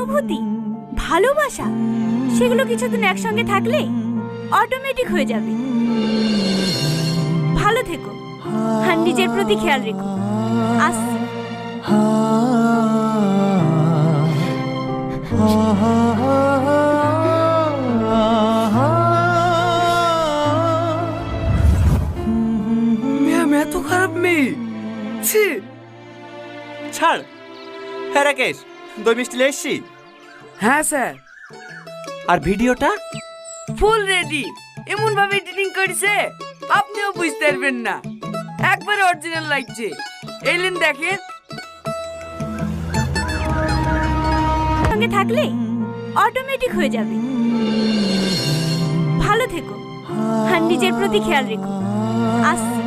অনুভূতি, ভালোবাসা, সেগুলো কিছুদিন একসঙ্গে থাকলে অটোমেটিক হয়ে যাবে। ভালো থেকো আর নিজের প্রতি খেয়াল রেখো। আসছি। ম্যাম এত খারাপ মেয়ে। ছি। ছাড়। হ্যাঁ রাকেশ, দই মিষ্টি নিয়ে এসছি। হ্যাঁ স্যার। আর ভিডিওটা? Full ready. এমন ভাবে এডিটিং করেছে আপনিও বুঝতে পারবেন না, একবার অরিজিনাল লাগছে। এলেন দেখেন। সঙ্গে থাকলে অটোমেটিক হয়ে যাবে। ভালো থেকো আর নিজের প্রতি খেয়াল রেখো। আসছি।